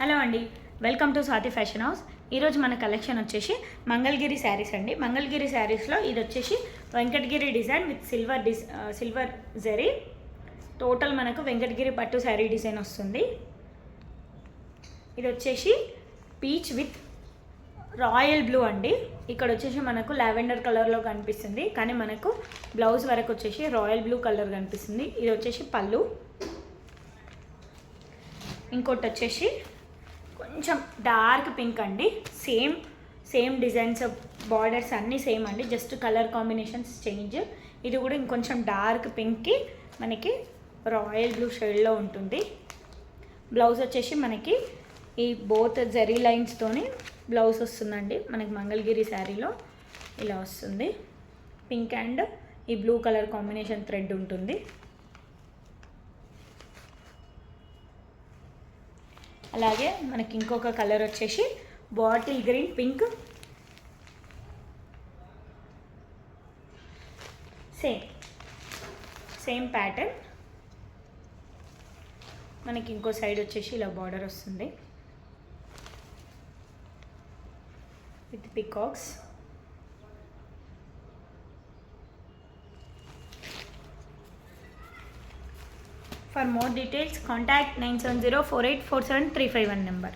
Hello అండి, welcome to Swathi fashion house. ఈరోజు మన కలెక్షన్ వచ్చేసి మంగళగిరి శారీస్ అండి. మంగళగిరి శారీస్లో ఇది వచ్చేసి Venkatagiri design with silver zari. Total మనకు వెంకటగిరి పట్టు శారీ డిజైన్ వస్తుంది. ఇది వచ్చేసి పీచ్ విత్ రాయల్ బ్లూ అండి. ఇక్కడ వచ్చేసి మనకు లావెండర్ కలర్లో కనిపిస్తుంది, కానీ మనకు బ్లౌజ్ వరకు వచ్చేసి రాయల్ బ్లూ కలర్ కనిపిస్తుంది. ఇది వచ్చేసి పళ్ళు. ఇంకోటి వచ్చేసి కొంచెం డార్క్ పింక్ అండి. సేమ్ డిజైన్స్, బార్డర్స్ అన్నీ సేమ్ అండి, జస్ట్ కలర్ కాంబినేషన్స్ చేంజ్. ఇది కూడా ఇంకొంచెం డార్క్ పింక్కి మనకి రాయల్ బ్లూ షేడ్లో ఉంటుంది. బ్లౌజ్ వచ్చేసి మనకి ఈ బోత్ జరీ లైన్స్తోని బ్లౌజ్ వస్తుందండి. మనకి మంగళగిరి శారీలో ఇలా వస్తుంది. పింక్ అండ్ ఈ బ్లూ కలర్ కాంబినేషన్ థ్రెడ్ ఉంటుంది. అలాగే మనకి ఇంకొక కలర్ వచ్చేసి bottle green pink. Same pattern. మనకి ఇంకో సైడ్ వచ్చేసి ఇలా బార్డర్ వస్తుంది with peacocks. For more details, contact 970484735 number.